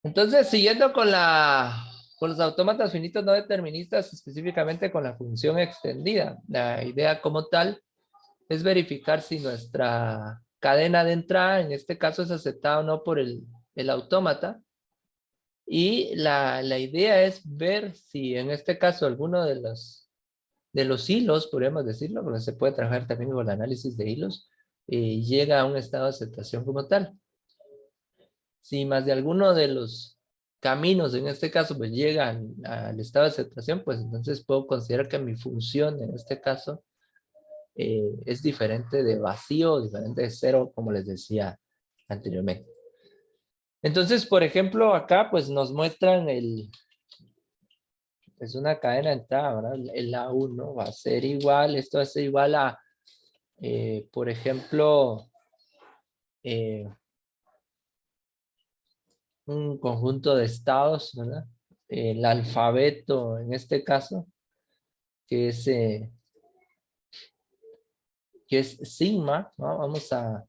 Entonces, siguiendo con los autómatas finitos no deterministas, específicamente con la función extendida, la idea como tal es verificar si nuestra cadena de entrada, en este caso, es aceptada o no por el autómata. Y la idea es ver si en este caso alguno de los hilos, podríamos decirlo, porque se puede trabajar también con el análisis de hilos, llega a un estado de aceptación como tal. Si más de alguno de los caminos, en este caso, pues llegan al estado de aceptación, pues entonces puedo considerar que mi función, en este caso, es diferente de vacío, diferente de cero, como les decía anteriormente. Entonces, por ejemplo, acá pues nos muestran es una cadena de entrada, ¿verdad? El A1 va a ser igual, esto va a ser igual a, por ejemplo, eh, un conjunto de estados, ¿verdad? El alfabeto, en este caso, que es sigma, ¿no? Vamos a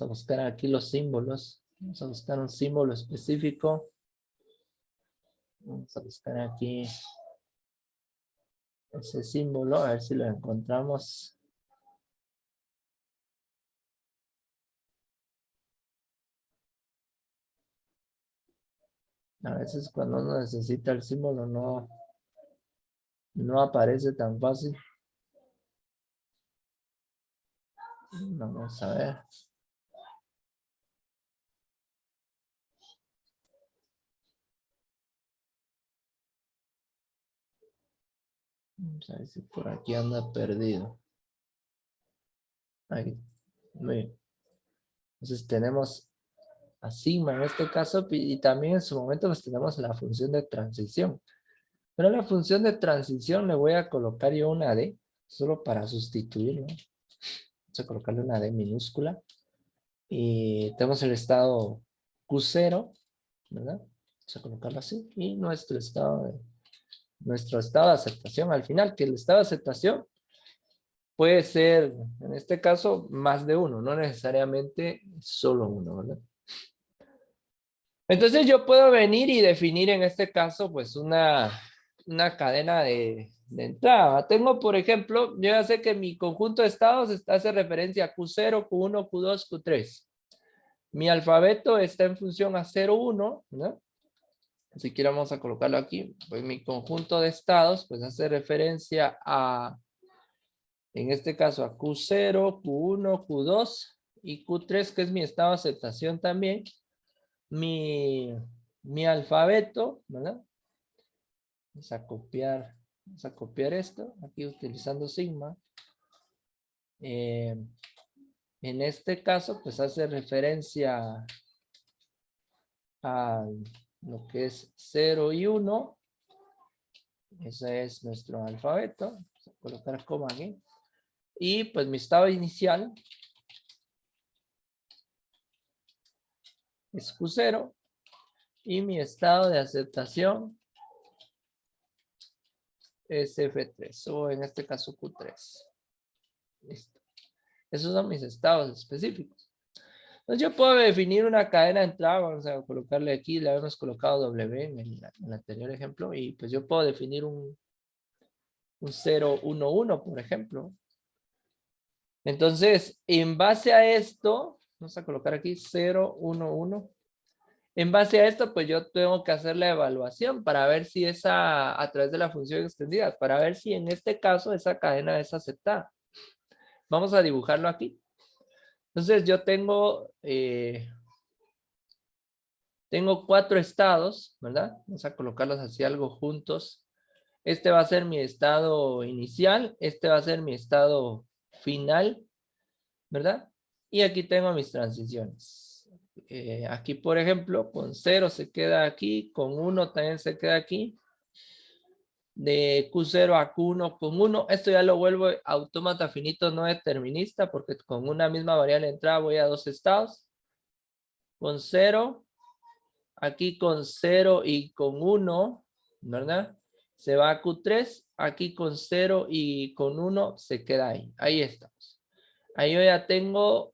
buscar aquí los símbolos. Vamos a buscar un símbolo específico. Vamos a buscar aquí ese símbolo, a ver si lo encontramos. A veces cuando uno necesita el símbolo no aparece tan fácil. Vamos a ver. Vamos a ver si por aquí anda perdido. Ahí. Muy bien. Entonces tenemos a sigma en este caso y también en su momento pues tenemos la función de transición. Pero la función de transición le voy a colocar yo una D, solo para sustituirlo. Vamos a colocarle una D minúscula. Y tenemos el estado Q0, ¿verdad? Vamos a colocarlo así. Y nuestro estado de aceptación al final, que el estado de aceptación puede ser, en este caso, más de uno, no necesariamente solo uno, ¿verdad? Entonces yo puedo venir y definir en este caso, pues una cadena de entrada. Tengo, por ejemplo, yo ya sé que mi conjunto de estados hace referencia a Q0, Q1, Q2, Q3. Mi alfabeto está en función a 0, 1, ¿no? Si quiero vamos a colocarlo aquí. Pues mi conjunto de estados, pues hace referencia a, en este caso, a Q0, Q1, Q2 y Q3, que es mi estado de aceptación también. Mi alfabeto, ¿verdad? Vamos a copiar esto, aquí utilizando sigma. En este caso, pues hace referencia a lo que es 0 y 1. Ese es nuestro alfabeto. Vamos a colocar coma aquí. Y pues mi estado inicial es Q0. Y mi estado de aceptación es F3. O en este caso Q3. Listo. Esos son mis estados específicos. Entonces yo puedo definir una cadena de entrada. Vamos a colocarle aquí. Le habíamos colocado W en el anterior ejemplo. Y pues yo puedo definir un 0, 1, 1, por ejemplo. Entonces, en base a esto, vamos a colocar aquí 0, 1, 1. En base a esto, pues yo tengo que hacer la evaluación para ver si esa, a través de la función extendida, para ver si en este caso esa cadena es aceptada. Vamos a dibujarlo aquí. Entonces yo tengo 4 estados, ¿verdad? Vamos a colocarlos así algo juntos. Este va a ser mi estado inicial, este va a ser mi estado final, ¿verdad? Y aquí tengo mis transiciones. Aquí, por ejemplo, con 0 se queda aquí, con 1 también se queda aquí. De Q0 a Q1 con 1. Esto ya lo vuelvo autómata finito no determinista porque con una misma variable de entrada voy a 2 estados. Con 0, aquí con 0 y con 1, ¿verdad? Se va a Q3, aquí con 0 y con 1 se queda ahí. Ahí estamos. Ahí yo ya tengo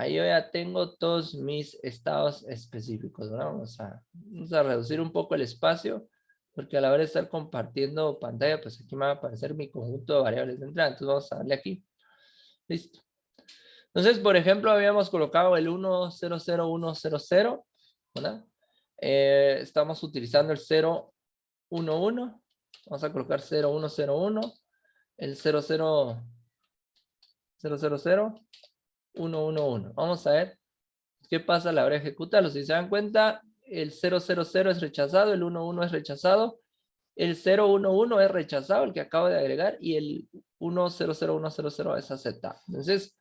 Ahí yo ya tengo todos mis estados específicos, ¿verdad? Vamos a reducir un poco el espacio, porque a la hora de estar compartiendo pantalla, pues aquí me va a aparecer mi conjunto de variables de entrada. Entonces vamos a darle aquí. Listo. Entonces, por ejemplo, habíamos colocado el 100100, ¿verdad? Estamos utilizando el 011. Vamos a colocar 0101, el 00011. Vamos a ver qué pasa a la hora de ejecutarlo. Si se dan cuenta, el 000 es rechazado, el 11 es rechazado, el 011 es rechazado, el que acabo de agregar, y el 100100 es aceptado. Entonces,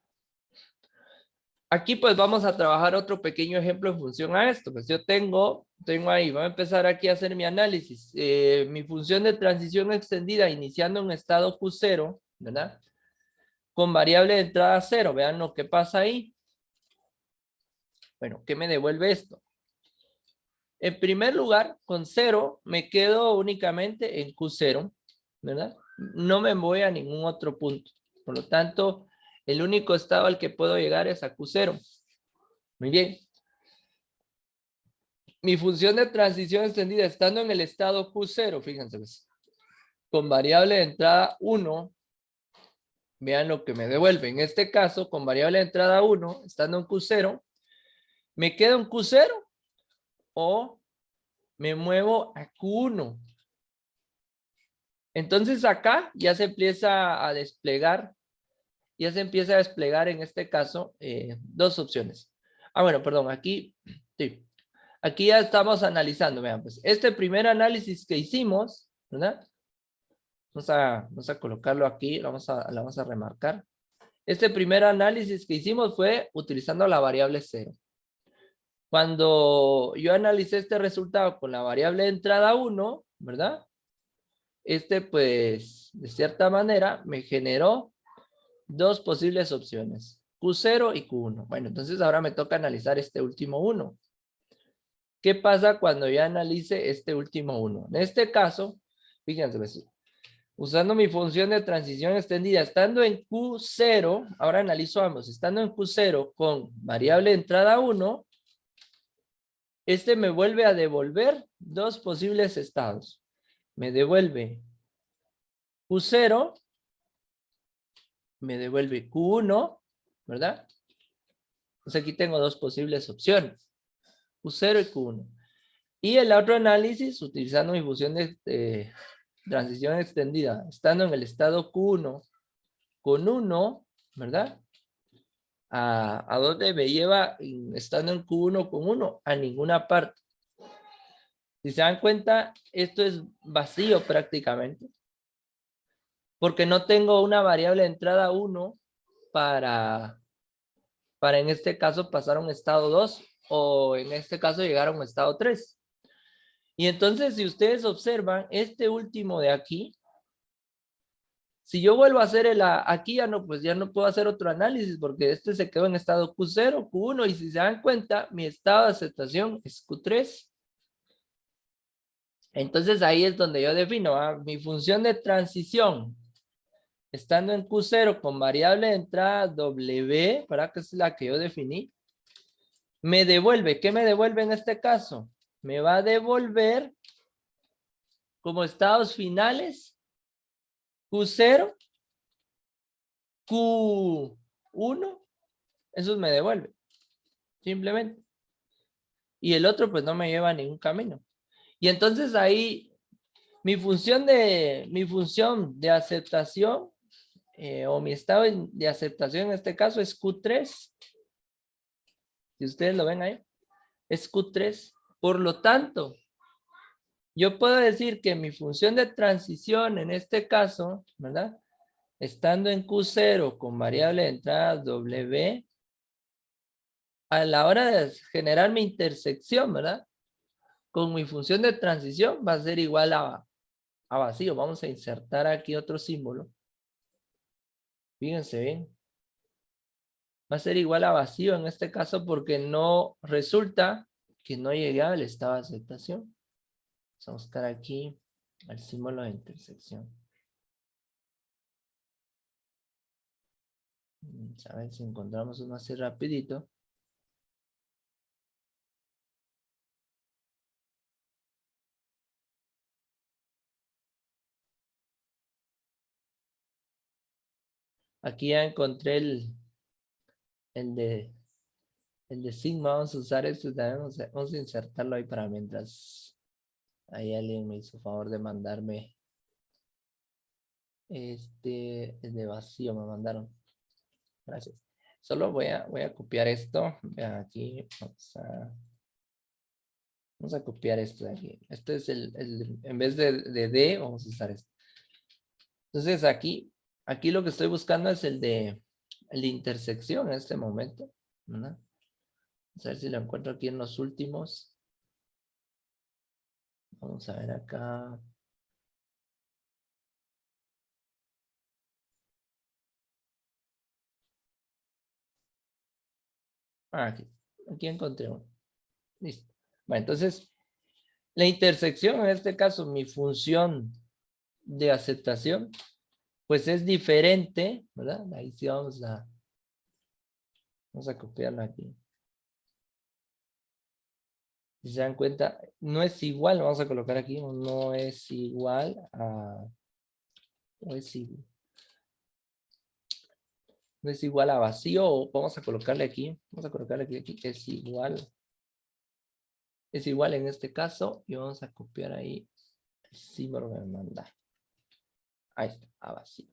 aquí pues vamos a trabajar otro pequeño ejemplo en función a esto. Pues yo tengo ahí, voy a empezar aquí a hacer mi análisis. Mi función de transición extendida iniciando en estado Q0, ¿verdad? Con variable de entrada 0. Vean lo que pasa ahí. Bueno, ¿qué me devuelve esto? En primer lugar, con 0 me quedo únicamente en Q0, ¿verdad? No me voy a ningún otro punto. Por lo tanto, el único estado al que puedo llegar es a Q0. Muy bien. Mi función de transición extendida estando en el estado Q0, fíjense, pues, con variable de entrada 1, vean lo que me devuelve. En este caso, con variable de entrada 1, estando en Q0, ¿me quedo en Q0 o me muevo a Q1? Entonces acá ya se empieza a desplegar, en este caso dos opciones. Bueno, perdón, aquí, sí. Aquí ya estamos analizando, vean, pues este primer análisis que hicimos, ¿verdad? Vamos a colocarlo aquí, lo vamos a remarcar. Este primer análisis que hicimos fue utilizando la variable 0. Cuando yo analicé este resultado con la variable de entrada 1, ¿verdad? Pues, de cierta manera, me generó dos posibles opciones, Q0 y Q1. Bueno, entonces ahora me toca analizar este último 1. ¿Qué pasa cuando yo analice este último 1? En este caso, fíjense, pues, usando mi función de transición extendida, estando en Q0, ahora analizo ambos, estando en Q0 con variable de entrada 1, este me vuelve a devolver dos posibles estados. Me devuelve Q0, me devuelve Q1, ¿verdad? Entonces aquí tengo dos posibles opciones, Q0 y Q1. Y el otro análisis, utilizando mi función de transición extendida, estando en el estado Q1 con 1, ¿verdad? ¿A dónde me lleva estando en Q1 con 1? A ninguna parte. Si se dan cuenta, esto es vacío prácticamente. Porque no tengo una variable de entrada 1 para en este caso pasar a un estado 2 o en este caso llegar a un estado 3. Y entonces si ustedes observan este último de aquí, si yo vuelvo a hacer aquí ya no, pues ya no puedo hacer otro análisis porque este se quedó en estado Q0, Q1 y si se dan cuenta, mi estado de aceptación es Q3. Entonces ahí es donde yo defino mi función de transición. Estando en Q0 con variable de entrada W, ¿para que es la que yo definí? Me devuelve, ¿qué me devuelve en este caso? Me va a devolver como estados finales Q0, Q1, eso me devuelve, simplemente. Y el otro pues no me lleva a ningún camino. Y entonces ahí mi función de aceptación o mi estado de aceptación en este caso es Q3. Si ustedes lo ven ahí, es Q3. Por lo tanto, yo puedo decir que mi función de transición en este caso, ¿verdad? Estando en Q0 con variable de entrada W, a la hora de generar mi intersección, ¿verdad? Con mi función de transición va a ser igual a vacío. Vamos a insertar aquí otro símbolo. Fíjense bien. Va a ser igual a vacío en este caso porque no resulta que no llegué al estado de aceptación. Vamos a buscar aquí el símbolo de intersección. A ver si encontramos uno así rapidito. Aquí ya encontré el de, el de sigma. Vamos a usar esto también. Vamos a insertarlo ahí para mientras ahí alguien me hizo favor de mandarme el de vacío me mandaron. Gracias. Solo voy a copiar esto. Vean aquí. Vamos a copiar esto de aquí. Este es en vez de D, vamos a usar esto. Entonces aquí lo que estoy buscando es el de intersección en este momento, ¿verdad? Vamos a ver si lo encuentro aquí en los últimos. Vamos a ver acá. Aquí encontré uno. Listo. Bueno, entonces, la intersección, en este caso, mi función de aceptación, pues es diferente, ¿verdad? Ahí sí vamos a copiarlo aquí. Si se dan cuenta, no es igual, vamos a colocar aquí, no es igual a, no es igual a vacío, o vamos a colocarle aquí, que es igual en este caso, y vamos a copiar ahí el símbolo que me manda. Ahí está, a vacío.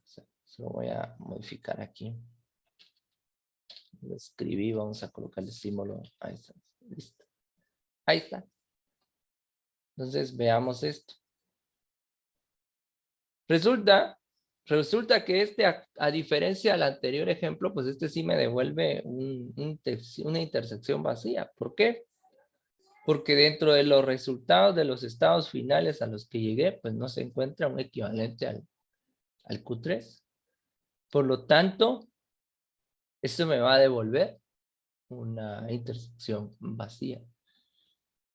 Se lo voy a modificar aquí. Lo escribí, vamos a colocar el símbolo. Ahí está, listo. Ahí está. Entonces veamos esto. Resulta que a diferencia del anterior ejemplo, pues este sí me devuelve una intersección vacía. ¿Por qué? Porque dentro de los resultados de los estados finales a los que llegué, pues no se encuentra un equivalente al Q3. Por lo tanto, esto me va a devolver una intersección vacía.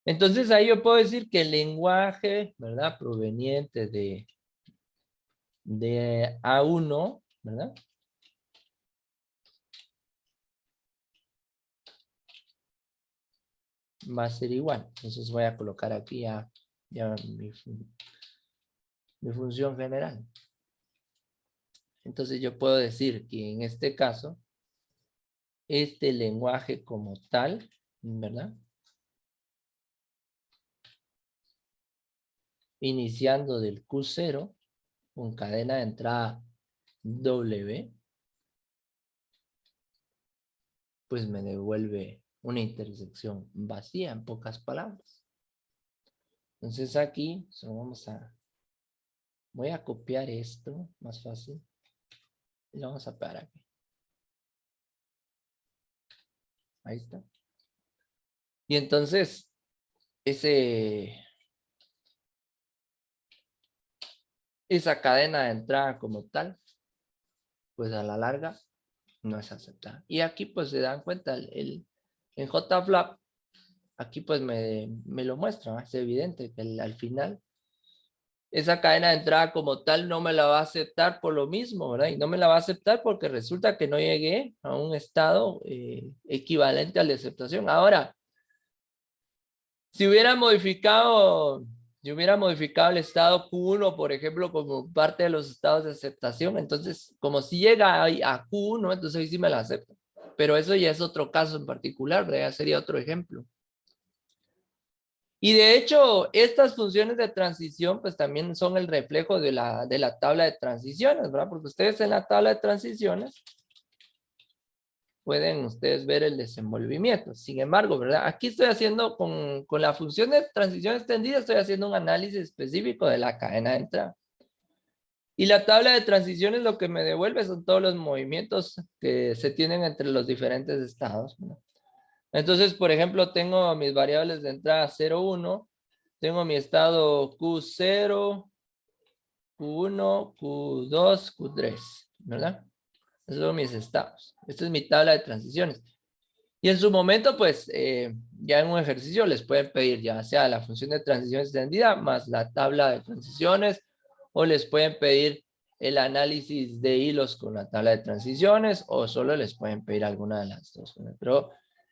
Entonces ahí yo puedo decir que el lenguaje, ¿verdad? Proveniente de A1, ¿verdad? Va a ser igual. Entonces voy a colocar aquí ya mi función general. Entonces yo puedo decir que en este caso, este lenguaje como tal, ¿verdad? Iniciando del Q0 con cadena de entrada W, pues me devuelve una intersección vacía, en pocas palabras. Entonces aquí solo voy a copiar esto, más fácil, y lo vamos a pegar aquí. Ahí está. Y entonces, esa cadena de entrada como tal, pues a la larga no es aceptada. Y aquí pues se dan cuenta, en JFlap, aquí pues me lo muestra, ¿no? Es evidente que al final esa cadena de entrada como tal no me la va a aceptar por lo mismo, ¿verdad? Y no me la va a aceptar porque resulta que no llegué a un estado equivalente a la aceptación. Ahora, si hubiera modificado el estado Q1, por ejemplo, como parte de los estados de aceptación, entonces, como si llega ahí a Q1, entonces ahí sí me la acepto. Pero eso ya es otro caso en particular, ¿verdad? Ya sería otro ejemplo. Y de hecho, estas funciones de transición, pues también son el reflejo de la tabla de transiciones, ¿verdad? Porque ustedes en la tabla de transiciones pueden ustedes ver el desenvolvimiento. Sin embargo, ¿verdad? Aquí estoy haciendo con la función de transición extendida, estoy haciendo un análisis específico de la cadena de entrada. Y la tabla de transiciones lo que me devuelve son todos los movimientos que se tienen entre los diferentes estados, ¿no? Entonces, por ejemplo, tengo mis variables de entrada 0, 1, tengo mi estado Q0, Q1, Q2, Q3, ¿verdad? Esos son mis estados. Esta es mi tabla de transiciones. Y en su momento, pues, ya en un ejercicio les pueden pedir ya sea la función de transición extendida más la tabla de transiciones, o les pueden pedir el análisis de hilos con la tabla de transiciones o solo les pueden pedir alguna de las dos. Pero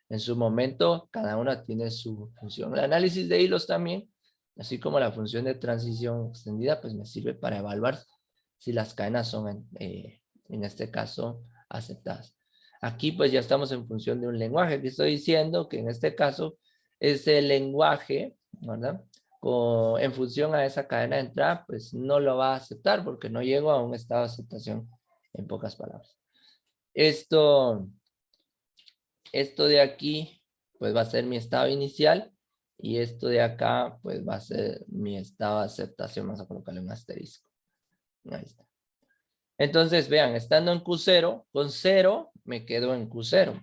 en su momento cada una tiene su función. El análisis de hilos también, así como la función de transición extendida, pues me sirve para evaluar si las cadenas son, en este caso, aceptadas. Aquí pues ya estamos en función de un lenguaje que estoy diciendo que en este caso es el lenguaje, ¿verdad? En función a esa cadena de entrada, pues no lo va a aceptar porque no llego a un estado de aceptación, en pocas palabras. Esto de aquí, pues va a ser mi estado inicial y esto de acá, pues va a ser mi estado de aceptación. Vamos a colocarle un asterisco. Ahí está. Entonces, vean, estando en Q0, con 0 me quedo en Q0.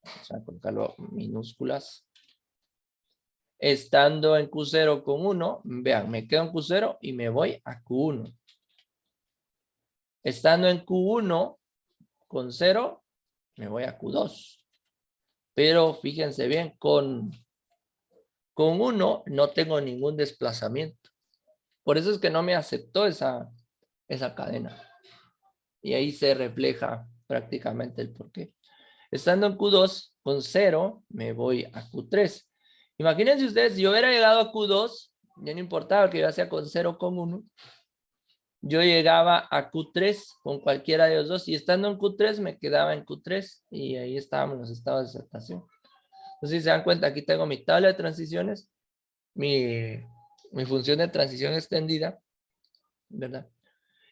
Vamos a colocarlo minúsculas. Estando en Q0 con 1, vean, me quedo en Q0 y me voy a Q1. Estando en Q1 con 0, me voy a Q2. Pero fíjense bien, con 1 no tengo ningún desplazamiento. Por eso es que no me aceptó esa cadena. Y ahí se refleja prácticamente el porqué. Estando en Q2 con 0, me voy a Q3. Imagínense ustedes, si yo hubiera llegado a Q2, ya no importaba que yo hacía con 0 con 1, yo llegaba a Q3 con cualquiera de los dos, y estando en Q3 me quedaba en Q3, y ahí estábamos en los estados de aceptación. Entonces, si se dan cuenta, aquí tengo mi tabla de transiciones, mi función de transición extendida, ¿verdad?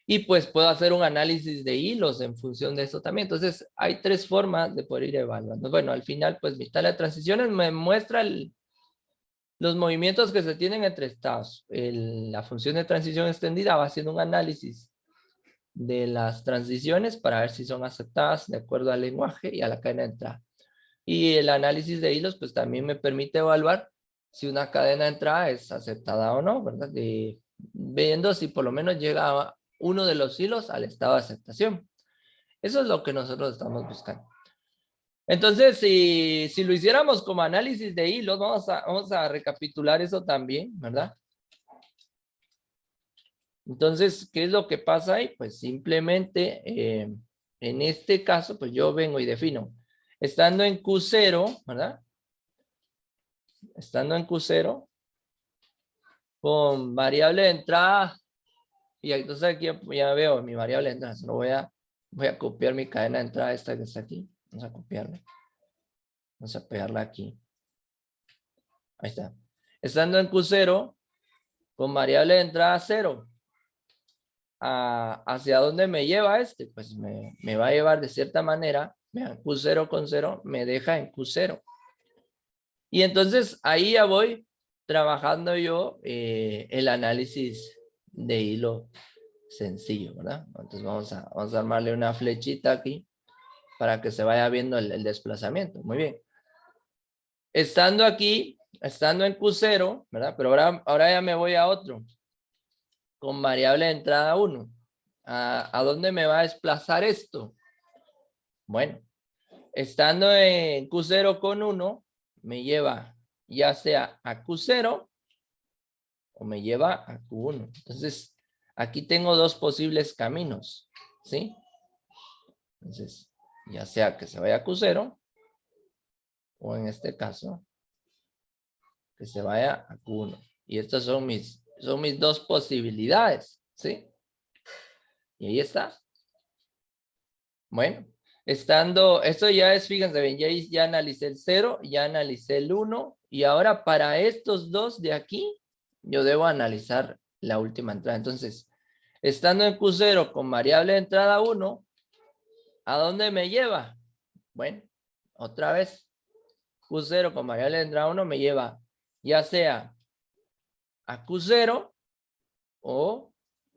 Y pues puedo hacer un análisis de hilos en función de eso también. Entonces, hay tres formas de poder ir evaluando. Bueno, al final, pues mi tabla de transiciones me muestra los movimientos que se tienen entre estados. La función de transición extendida va haciendo un análisis de las transiciones para ver si son aceptadas de acuerdo al lenguaje y a la cadena de entrada. Y el análisis de hilos, pues también me permite evaluar si una cadena de entrada es aceptada o no, ¿verdad? Viendo si por lo menos llega uno de los hilos al estado de aceptación. Eso es lo que nosotros estamos buscando. Entonces, si lo hiciéramos como análisis de hilos, vamos a recapitular eso también, ¿verdad? Entonces, ¿qué es lo que pasa ahí? Pues simplemente, en este caso, pues yo vengo y defino, estando en Q0, ¿verdad? Estando en Q0, con variable de entrada, y entonces aquí ya veo mi variable de entrada, solo voy a copiar mi cadena de entrada, esta que está aquí, vamos a copiarla, vamos a pegarla aquí, ahí está. Estando en Q0, con variable de entrada 0, ¿hacia dónde me lleva este? Pues me va a llevar de cierta manera, vean, Q0 con 0 me deja en Q0. Y entonces ahí ya voy trabajando yo el análisis de hilo sencillo, ¿verdad? Entonces vamos a armarle una flechita aquí para que se vaya viendo el desplazamiento. Muy bien. Estando aquí, estando en Q0, ¿verdad? Pero ahora ya me voy a otro. Con variable de entrada 1. ¿A dónde me va a desplazar esto? Bueno, estando en Q0 con 1, me lleva ya sea a Q0 o me lleva a Q1. Entonces, aquí tengo dos posibles caminos, ¿sí? Entonces, ya sea que se vaya a Q0 o en este caso, que se vaya a Q1. Y estas son mis dos posibilidades, ¿sí? Y ahí está. Bueno, esto ya es, fíjense bien, ya analicé el 0, ya analicé el 1, y ahora para estos dos de aquí, yo debo analizar la última entrada. Entonces, estando en Q0 con variable de entrada 1, ¿a dónde me lleva? Bueno, otra vez, Q0 con variable de entrada 1 me lleva ya sea a Q0 o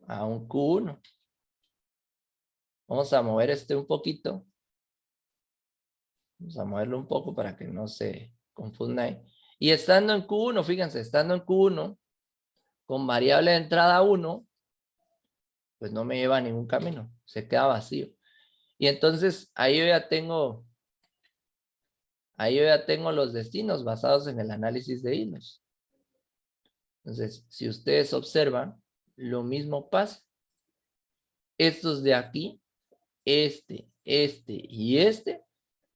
a un Q1. Vamos a mover un poquito. Vamos a moverlo un poco para que no se confunda ahí. Y estando en Q1, fíjense, estando en Q1, con variable de entrada 1, pues no me lleva a ningún camino, se queda vacío. Y entonces ahí yo ya tengo los destinos basados en el análisis de hilos. Entonces, si ustedes observan, lo mismo pasa. estos de aquí, este y este,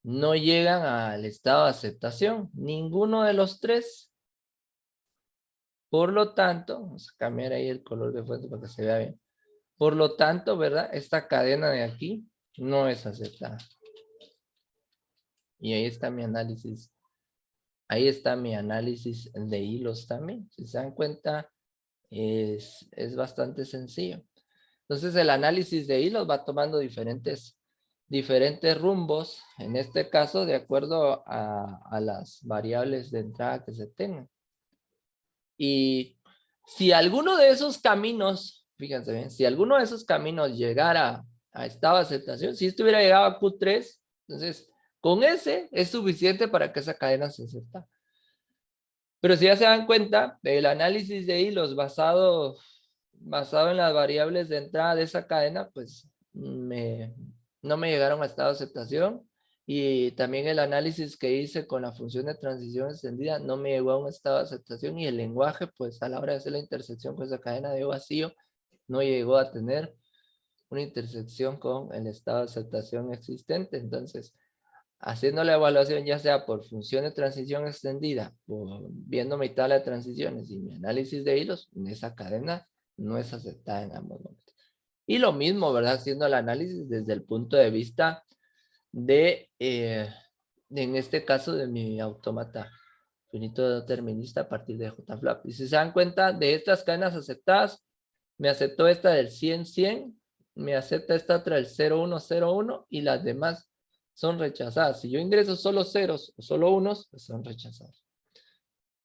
no llegan al estado de aceptación. Ninguno de los tres. Por lo tanto, vamos a cambiar ahí el color de fuente para que se vea bien. Por lo tanto, ¿verdad? Esta cadena de aquí no es aceptada. Y ahí está mi análisis. Ahí está mi análisis de hilos también. Si se dan cuenta, es bastante sencillo. Entonces el análisis de hilos va tomando diferentes rumbos, en este caso de acuerdo a las variables de entrada que se tengan. Y si alguno de esos caminos, fíjense bien, si alguno de esos caminos llegara a estado de aceptación, si esto hubiera llegado a Q3, entonces con ese es suficiente para que esa cadena se acepte. Pero si ya se dan cuenta, el análisis de hilos basado en las variables de entrada de esa cadena, pues no me llegaron a estado de aceptación. Y también el análisis que hice con la función de transición extendida no me llegó a un estado de aceptación. Y el lenguaje, pues a la hora de hacer la intersección con esa cadena de vacío, no llegó a tener una intersección con el estado de aceptación existente. Entonces, haciendo la evaluación ya sea por función de transición extendida, o viendo mi tabla de transiciones y mi análisis de hilos, esa cadena no es aceptada en ambos momentos. Y lo mismo, ¿verdad? Haciendo el análisis desde el punto de vista de, en este caso, de mi autómata finito determinista a partir de JFlap. Y si se dan cuenta de estas cadenas aceptadas, me aceptó esta del 100-100, me acepta esta otra del 0-1-0-1 y las demás son rechazadas. Si yo ingreso solo ceros o solo unos, pues son rechazados.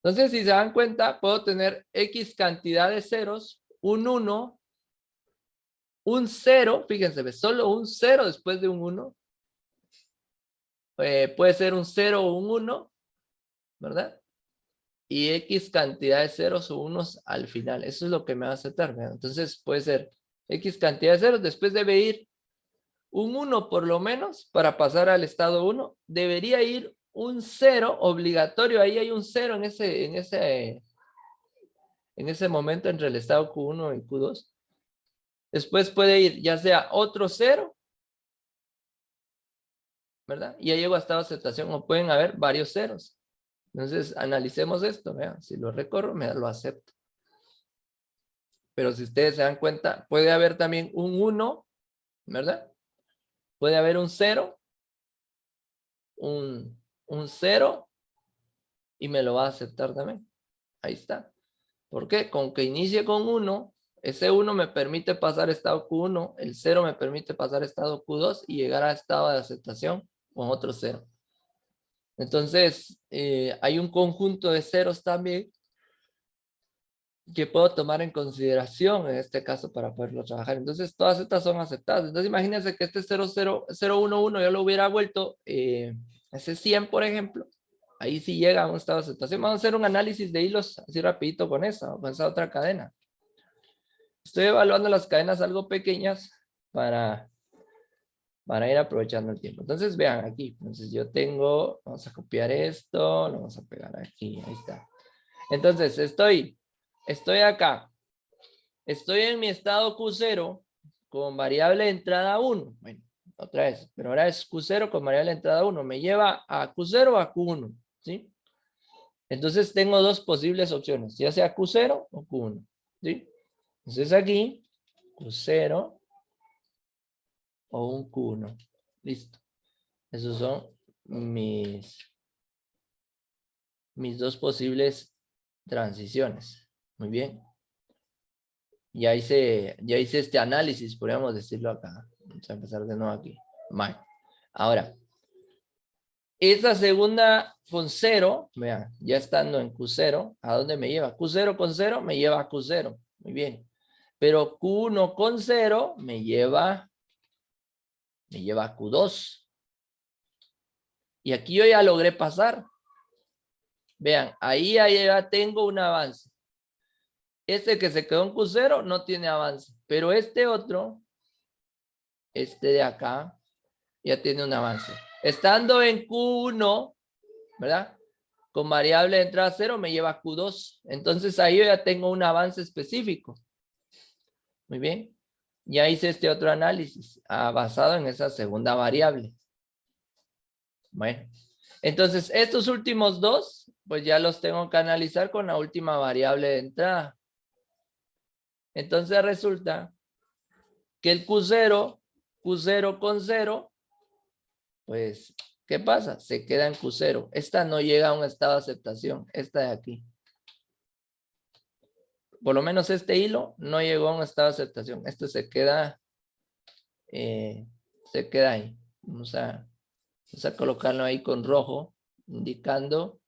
Entonces, si se dan cuenta, puedo tener X cantidad de ceros, un 1, un 0, fíjense, solo un 0 después de un 1. Puede ser un 0 o un 1, ¿verdad? Y X cantidad de ceros o unos al final. Eso es lo que me va a aceptar, ¿verdad? Entonces, puede ser X cantidad de ceros, después debe ir un 1 por lo menos para pasar al estado 1. Debería ir un 0 obligatorio. Ahí hay un 0 en ese momento entre el estado Q1 y Q2. Después puede ir ya sea otro 0, ¿verdad? Y ya llego a estado de aceptación o pueden haber varios ceros. Entonces, analicemos esto, vean. Si lo recorro, me lo acepto. Pero si ustedes se dan cuenta, puede haber también un 1, ¿verdad? Puede haber un 0, un 0, y me lo va a aceptar también. Ahí está. ¿Por qué? Con que inicie con 1, ese 1 me permite pasar estado Q1, el 0 me permite pasar estado Q2 y llegar a estado de aceptación con otro 0. Entonces, hay un conjunto de ceros también que puedo tomar en consideración en este caso para poderlo trabajar. Entonces, todas estas son aceptadas. Entonces, imagínense que este 0,0,011 yo lo hubiera vuelto ese 100, por ejemplo. Ahí sí llega a un estado de aceptación. Vamos a hacer un análisis de hilos así rapidito con esa otra cadena. Estoy evaluando las cadenas algo pequeñas para ir aprovechando el tiempo. Entonces, vean aquí. Entonces, yo tengo, vamos a copiar esto, lo vamos a pegar aquí, ahí está. Entonces, estoy acá. Estoy en mi estado Q0 con variable de entrada 1. Bueno, otra vez, pero ahora es Q0 con variable de entrada 1. Me lleva a Q0 o a Q1, ¿sí? Entonces tengo dos posibles opciones, ya sea Q0 o Q1, ¿sí? Entonces aquí, Q0 o un Q1. Listo. Esos son mis dos posibles transiciones. Muy bien. Ya hice este análisis, podríamos decirlo acá. Vamos a empezar de nuevo aquí. Vale. Ahora, esa segunda con 0, vean, ya estando en Q0, ¿a dónde me lleva? Q0 con 0 me lleva a Q0. Muy bien. Pero Q1 con 0 me lleva a Q2. Y aquí yo ya logré pasar. Vean, ahí ya tengo un avance. Este que se quedó en Q0 no tiene avance. Pero este otro, este de acá, ya tiene un avance. Estando en Q1, ¿verdad? Con variable de entrada 0 me lleva a Q2. Entonces ahí yo ya tengo un avance específico. Muy bien. Ya hice este otro análisis basado en esa segunda variable. Bueno, entonces estos últimos dos, pues ya los tengo que analizar con la última variable de entrada. Entonces resulta que el Q0 con 0, pues, ¿qué pasa? Se queda en Q0. Esta no llega a un estado de aceptación, esta de aquí. Por lo menos este hilo no llegó a un estado de aceptación. Este se queda ahí. Vamos a colocarlo ahí con rojo, indicando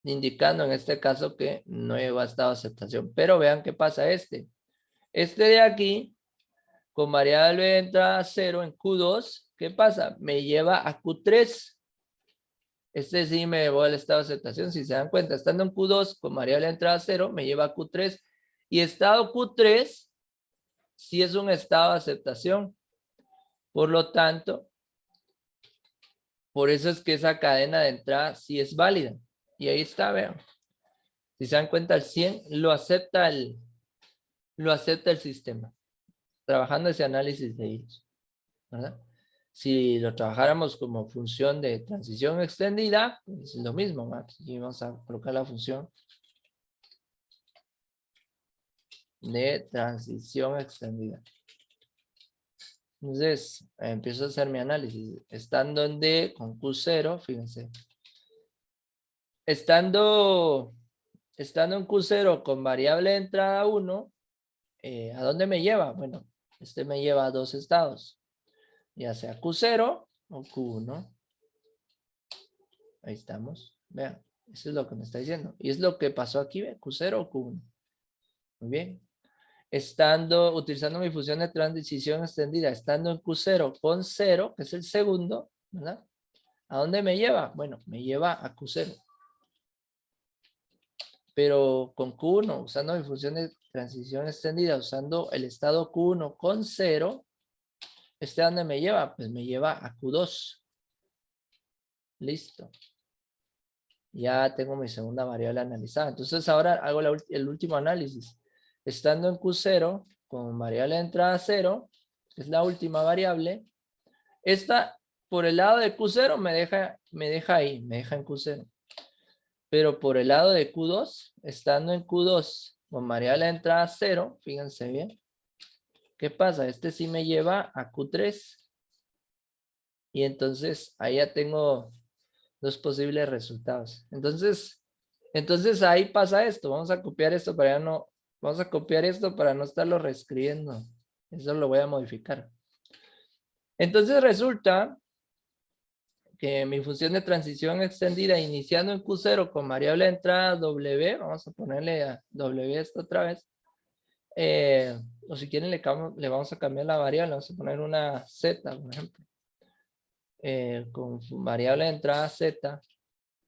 en este caso que no llegó a estado de aceptación. Pero vean qué pasa este. Este de aquí, con variable de entrada 0 en Q2, ¿qué pasa? Me lleva a Q3. Este sí me llevó al estado de aceptación. Si se dan cuenta, estando en Q2 con variable de entrada 0, me lleva a Q3. Y estado Q3 sí es un estado de aceptación. Por lo tanto, por eso es que esa cadena de entrada sí es válida. Y ahí está, vean. Si se dan cuenta, el 100 lo acepta el sistema. Trabajando ese análisis de hilos, ¿verdad? Si lo trabajáramos como función de transición extendida, pues es lo mismo, ¿verdad? Aquí vamos a colocar la función de transición extendida. Entonces, empiezo a hacer mi análisis. Estando en D con Q0, fíjense. Estando en Q0 con variable de entrada 1, ¿a dónde me lleva? Bueno, este me lleva a dos estados. Ya sea Q0 o Q1. Ahí estamos. Vean, eso es lo que me está diciendo. Y es lo que pasó aquí, ¿ve? Q0 o Q1. Muy bien. Utilizando mi función de transición extendida, estando en Q0 con 0, que es el segundo, ¿verdad? ¿A dónde me lleva? Bueno, me lleva a Q0. Pero con Q1, usando mi función de transición extendida, usando el estado Q1 con 0, ¿a dónde me lleva? Pues me lleva a Q2. Listo. Ya tengo mi segunda variable analizada. Entonces ahora hago el último análisis. Estando en Q0, con variable de entrada 0, es la última variable. Esta, por el lado de Q0, me deja ahí, me deja en Q0. Pero por el lado de Q2, estando en Q2, con variable de entrada 0, fíjense bien. ¿Qué pasa? Este sí me lleva a Q3. Y entonces ahí ya tengo dos posibles resultados. Entonces ahí pasa esto. Vamos a copiar esto para no estarlo reescribiendo. Eso lo voy a modificar. Entonces resulta que mi función de transición extendida iniciando en Q0 con variable de entrada W, vamos a ponerle a W esto otra vez. O si quieren le vamos a cambiar la variable, vamos a poner una Z, por ejemplo. Con variable de entrada Z.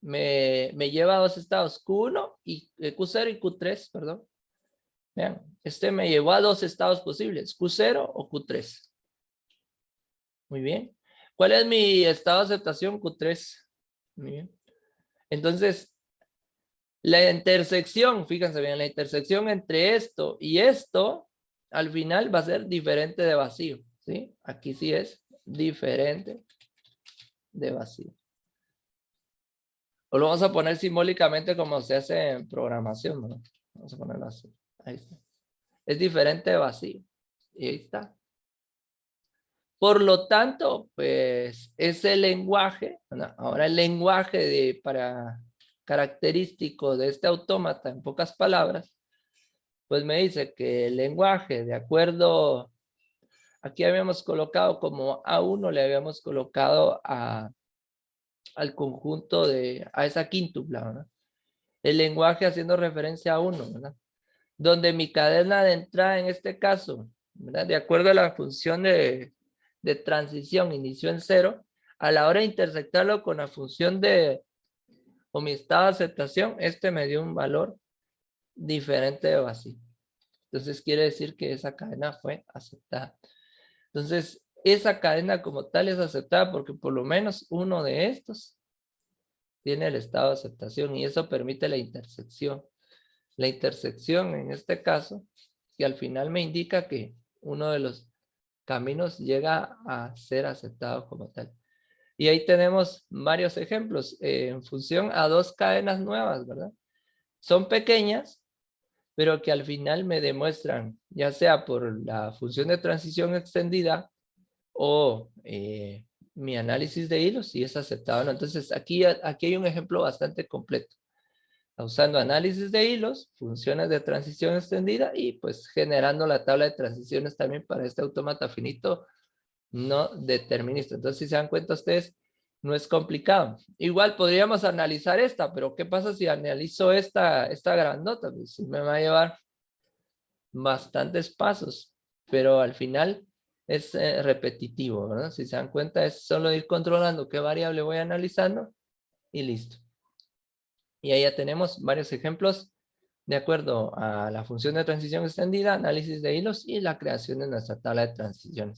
Me lleva a dos estados, Q1 y Q0 y Q3, perdón. Vean, este me llevó a dos estados posibles, Q0 o Q3. Muy bien. ¿Cuál es mi estado de aceptación? Q3. Muy bien. Entonces, la intersección, fíjense bien, la intersección entre esto y esto, al final va a ser diferente de vacío, ¿sí? Aquí sí es diferente de vacío. O lo vamos a poner simbólicamente como se hace en programación, ¿no? Vamos a ponerlo así. Ahí está. Es diferente de vacío. Y ahí está. Por lo tanto, pues ese lenguaje, ¿no? Ahora el lenguaje característico de este autómata, en pocas palabras, pues me dice que el lenguaje, de acuerdo, aquí habíamos colocado como A1, le habíamos colocado al conjunto a esa quíntupla, ¿verdad? El lenguaje haciendo referencia a 1, ¿verdad? Donde mi cadena de entrada en este caso, ¿verdad? De acuerdo a la función de transición, inició en 0, a la hora de intersectarlo con la función o mi estado de aceptación, este me dio un valor diferente de vacío. Entonces quiere decir que esa cadena fue aceptada. Entonces, esa cadena como tal es aceptada porque por lo menos uno de estos tiene el estado de aceptación y eso permite la intersección. La intersección en este caso, que al final me indica que uno de los caminos llega a ser aceptado como tal. Y ahí tenemos varios ejemplos en función a dos cadenas nuevas, ¿verdad? Son pequeñas, pero que al final me demuestran, ya sea por la función de transición extendida o mi análisis de hilos, si es aceptado o no. Entonces, aquí hay un ejemplo bastante completo. Usando análisis de hilos, funciones de transición extendida y pues generando la tabla de transiciones también para este autómata finito no determinista. Entonces, si se dan cuenta ustedes, no es complicado. Igual podríamos analizar esta, pero ¿qué pasa si analizo esta grandota? Pues me va a llevar bastantes pasos, pero al final es repetitivo, ¿verdad? Si se dan cuenta, es solo ir controlando qué variable voy analizando y listo. Y ahí ya tenemos varios ejemplos de acuerdo a la función de transición extendida, análisis de hilos y la creación de nuestra tabla de transiciones.